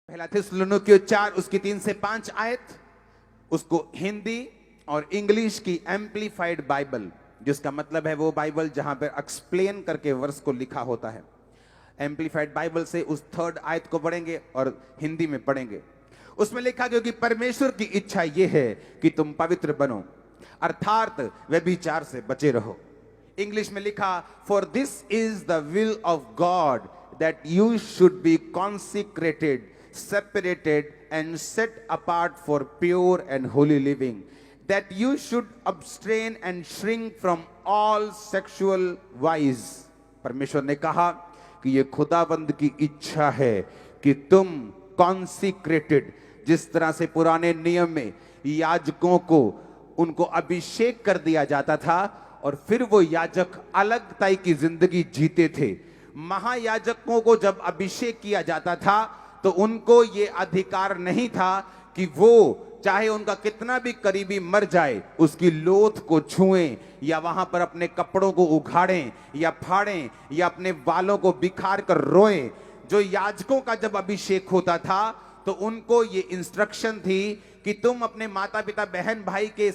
पहला थिस्सलुनीकियों 4 उसकी 3 से 5 आयत, उसको हिंदी और इंग्लिश की एम्प्लीफाइड बाइबल, जिसका मतलब है वो बाइबल जहां पर एक्सप्लेन करके वर्स को लिखा होता है। एम्प्लीफाइड बाइबल से उस 3rd आयत को पढ़ेंगे और हिंदी में पढ़ेंगे। उसमें लिखा क्योंकि परमेश्वर की इच्छा यह है कि तुम पवित्र बनो, अर्थात व्यभिचार से बचे रहो। इंग्लिश में लिखा, for this is the will of God that you should be consecrated, separated and set apart for pure and holy living, that you should abstain and shrink from all sexual vice। परमेश्वर ने कहा कि ये खुदाबंद की इच्छा है कि तुम कॉन्सिक्रेटेड, जिस तरह से पुराने नियम में याजकों को उनको अभिषेक कर दिया जाता था और फिर वो याजक अलगताई की जिंदगी जीते थे। महायाजकों को जब अभिषेक किया जाता था तो उनको ये अधिकार नहीं था कि वो चाहे उनका कितना भी करीबी मर जाए उसकी लोथ को छुएं या वहां पर अपने कपड़ों को उखाड़ें या फाड़ें या अपने बालों को बिखार कर रोएं। जो याजकों का जब अभिषेक होता था तो उनको ये इंस्ट्रक्शन थी कि तुम अपने माता पिता बहन भाई के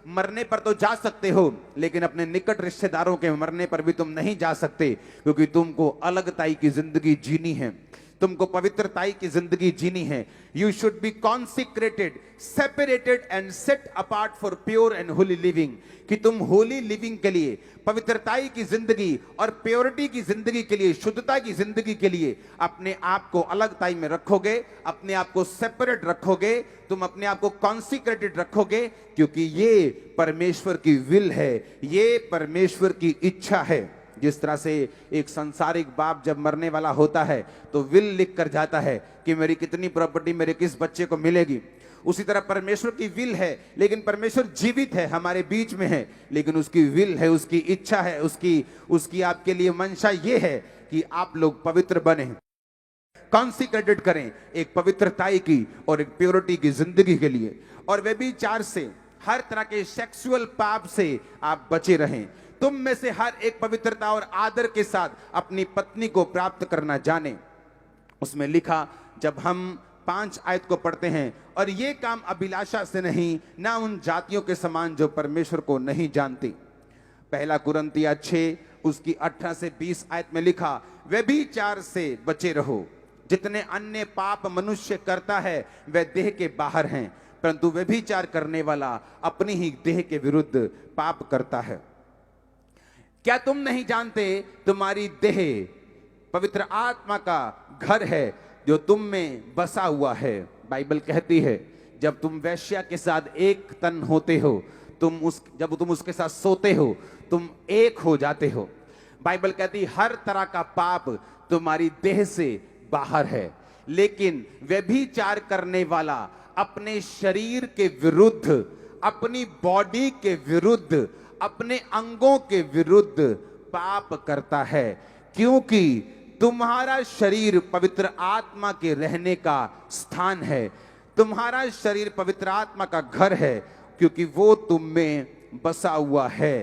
मरने पर तो जा सकते हो, लेकिन अपने निकट रिश्तेदारों के मरने पर भी तुम नहीं जा सकते, क्योंकि तुमको अलगताई की जिंदगी जीनी है, तुमको पवित्रताई की जिंदगी जीनी है। You should be consecrated, separated and set apart for pure and Holi living, कि तुम होली लिविंग के लिए, पवित्रताई की जिंदगी और प्योरिटी की जिंदगी के लिए, शुद्धता की जिंदगी के लिए अपने आप को अलगताई में रखोगे, अपने आप को सेपरेट रखोगे, तुम अपने आप को कॉन्सिक्रेटेड रखोगे, क्योंकि ये परमेश्वर की विल है, ये परमेश्वर की इच्छा है। जिस तरह से एक संसारिक बाप जब मरने वाला होता है तो विल लिख कर जाता है कि मेरी कितनी प्रॉपर्टी मेरे किस बच्चे को मिलेगी, उसी तरह परमेश्वर की विल है, लेकिन परमेश्वर जीवित है, हमारे बीच में है, लेकिन उसकी विल है, उसकी इच्छा है, उसकी आपके लिए मंशा ये है कि आप लोग पवित्र बने, कॉन्सिक्रेटेड करें एक पवित्रताई की और एक प्योरिटी की जिंदगी के लिए, और व्यभिचार से, हर तरह के सेक्सुअल पाप से आप बचे रहें। तुम में से हर एक पवित्रता और आदर के साथ अपनी पत्नी को प्राप्त करना जाने। उसमें लिखा, जब हम 5 आयत को पढ़ते हैं, और ये काम अभिलाषा से नहीं, ना उन जातियों के समान जो परमेश्वर को नहीं जानती। पहला कुरिन्थियों 6 उसकी 18 से 20 आयत में लिखा, व्यभिचार से बचे रहो, जितने अन्य पाप मनुष्य करता है वह देह के बाहर हैं, परंतु व्यभिचार करने वाला अपनी ही देह के विरुद्ध पाप करता है। क्या तुम नहीं जानते तुम्हारी देह पवित्र आत्मा का घर है जो तुम में बसा हुआ है। बाइबल कहती है जब तुम वेश्या के साथ एक तन होते हो, जब तुम उसके साथ सोते हो तुम एक हो जाते हो। बाइबल कहती है हर तरह का पाप तुम्हारी देह से बाहर है, लेकिन व्यभिचार करने वाला अपने शरीर के विरुद्ध, अपनी बॉडी के विरुद्ध, अपने अंगों के विरुद्ध पाप करता है, क्योंकि तुम्हारा शरीर पवित्र आत्मा के रहने का स्थान है, तुम्हारा शरीर पवित्र आत्मा का घर है, क्योंकि वो तुम में बसा हुआ है।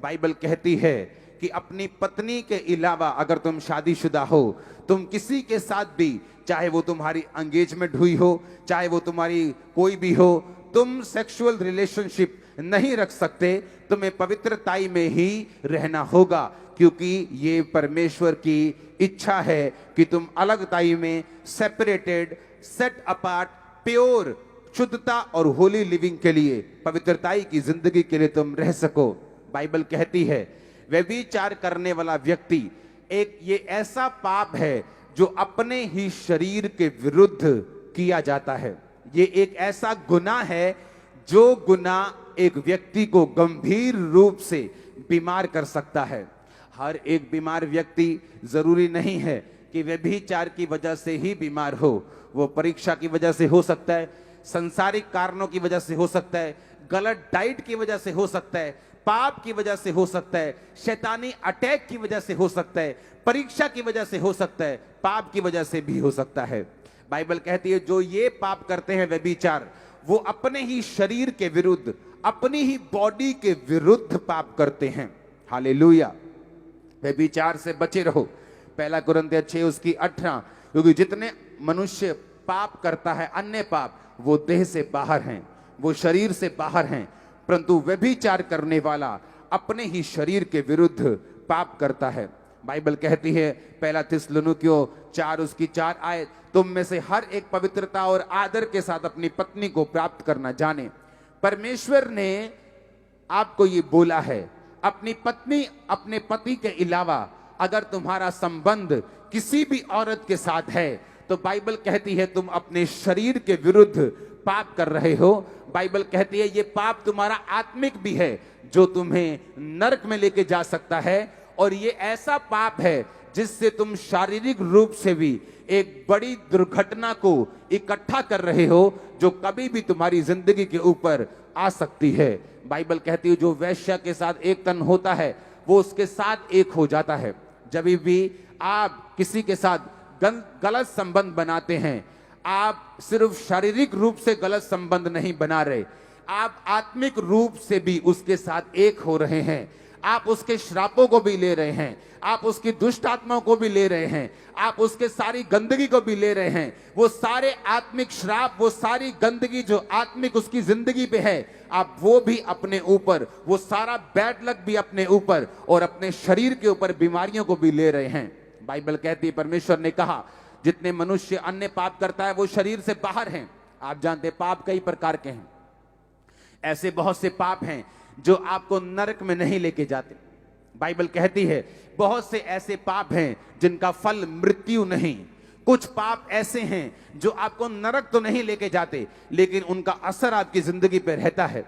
बाइबल कहती है कि अपनी पत्नी के अलावा अगर तुम शादीशुदा हो, तुम किसी के साथ भी, चाहे वो तुम्हारी एंगेजमेंट हुई हो, चाहे वो तुम्हारी कोई भी हो, तुम सेक्सुअल रिलेशनशिप नहीं रख सकते, तुम्हें पवित्रताई में ही रहना होगा, क्योंकि ये परमेश्वर की इच्छा है कि तुम अलगताई में सेपरेटेड, सेट अपार्ट, प्योर, शुद्धता और होली लिविंग के लिए, पवित्रताई की जिंदगी के लिए तुम रह सको। बाइबल कहती है व्यभिचार करने वाला व्यक्ति ये ऐसा पाप है जो अपने ही शरीर के विरुद्ध किया जाता है। ये एक ऐसा गुनाह है जो गुनाह एक व्यक्ति को गंभीर रूप से बीमार कर सकता है। हर एक बीमार व्यक्ति जरूरी नहीं है कि व्यभिचार की वजह से ही बीमार हो, वो परीक्षा की वजह से हो सकता है, संसारिक कारणों की वजह से हो सकता है, गलत डाइट की वजह से हो सकता है, पाप की वजह से हो सकता है, शैतानी अटैक की वजह से हो सकता है, परीक्षा की वजह से हो सकता है, पाप की वजह से भी हो सकता है। बाइबल कहती है जो ये पाप करते हैं व्यभिचार, वो अपने ही शरीर के विरुद्ध, अपनी ही बॉडी के विरुद्ध पाप करते हैं। हालेलुया। व्यभिचार से बचे रहो। पहला कुरिन्थियों 6 उसकी 18, क्योंकि जितने मनुष्य पाप करता है, अन्य पाप, वो देह से बाहर हैं, वो शरीर से बाहर हैं, परंतु व्यभिचार करने वाला अपने ही शरीर के विरुद्ध पाप करता है। बाइबल कहती है पहला थिस्सलुनीकियों 4 उसकी 4 आयत, तुम में से हर एक पवित्रता और आदर के साथ अपनी पत्नी को प्राप्त करना जाने। परमेश्वर ने आपको ये बोला है, अपनी पत्नी, अपने पति के अलावा अगर तुम्हारा संबंध किसी भी औरत के साथ है तो बाइबल कहती है तुम अपने शरीर के विरुद्ध पाप कर रहे हो। बाइबल कहती है ये पाप तुम्हारा आत्मिक भी है जो तुम्हें नरक में लेके जा सकता है, और ये ऐसा पाप है जिससे तुम शारीरिक रूप से भी एक बड़ी दुर्घटना को इकट्ठा कर रहे हो जो कभी भी तुम्हारी जिंदगी के ऊपर आ सकती है। बाइबल कहती है जो वैश्या के साथ एक तन होता है वो उसके साथ एक हो जाता है। जब भी आप किसी के साथ गलत संबंध बनाते हैं, आप सिर्फ शारीरिक रूप से गलत संबंध नहीं बना रहे, आप आत्मिक रूप से भी उसके साथ एक हो रहे हैं। आप उसके श्रापों को भी ले रहे हैं, आप उसकी दुष्ट आत्माओं को भी ले रहे हैं, आप उसके सारी गंदगी को भी ले रहे हैं। वो सारे आत्मिक श्राप, वो सारी गंदगी जो आत्मिक उसकी जिंदगी पे है, आप वो भी अपने ऊपर, वो सारा बैड लक भी अपने ऊपर और अपने शरीर के ऊपर बीमारियों को भी ले रहे हैं। बाइबल कहती है, परमेश्वर ने कहा जितने मनुष्य अन्य पाप करता है वो शरीर से बाहर हैं। आप जानते हैं पाप कई प्रकार के हैं, ऐसे बहुत से पाप हैं जो आपको नरक में नहीं लेके जाते। बाइबल कहती है बहुत से ऐसे पाप हैं जिनका फल मृत्यु नहीं। कुछ पाप ऐसे हैं जो आपको नरक तो नहीं लेके जाते लेकिन उनका असर आपकी जिंदगी पे रहता है।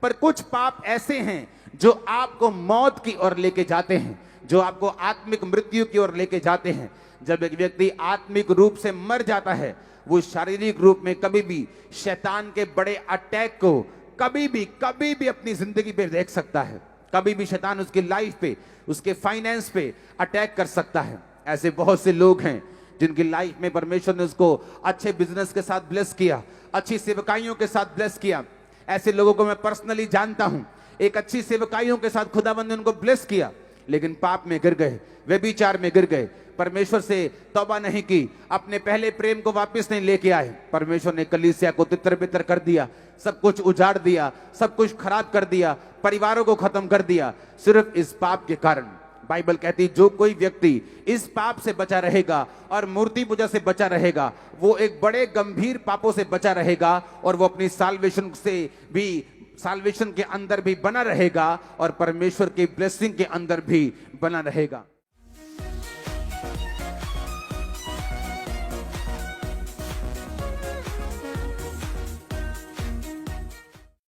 पर कुछ पाप ऐसे हैं जो आपको मौत की ओर लेके जाते हैं, जो आपको आत्मिक मृत्यु की ओर लेके जाते हैं। जब एक व्यक्ति आत्मिक रूप से मर जाता है वो शारीरिक रूप में कभी भी शैतान के बड़े अटैक को कभी भी अपनी जिंदगी पे देख सकता है। कभी भी शैतान उसकी लाइफ पे, उसके फाइनेंस पे अटैक कर सकता है। ऐसे बहुत से लोग हैं जिनकी लाइफ में परमेश्वर ने उसको अच्छे बिजनेस के साथ ब्लेस किया, अच्छी सेवकाइयों के साथ ब्लेस किया। ऐसे लोगों को मैं पर्सनली जानता हूं, एक अच्छी सेवकाइयों के साथ खुदावंद ने उनको ब्लेस किया, लेकिन पाप में गिर गए, व्यभिचार में गिर गए, परमेश्वर से तौबा नहीं की, अपने पहले प्रेम को वापस नहीं लेके आए। परमेश्वर ने कलीसिया को तितर बितर कर दिया, सब कुछ उजाड़ दिया, सब कुछ खराब कर दिया, परिवारों को खत्म कर दिया, सिर्फ इस पाप के कारण। बाइबल कहती जो कोई व्यक्ति इस पाप से बचा रहेगा और मूर्ति पूजा से बचा रहेगा वो एक बड़े गंभीर पापों से बचा रहेगा और वो अपनी साल्वेशन से भी, साल्वेशन के अंदर भी बना रहेगा और परमेश्वर की ब्लेसिंग के अंदर भी बना रहेगा।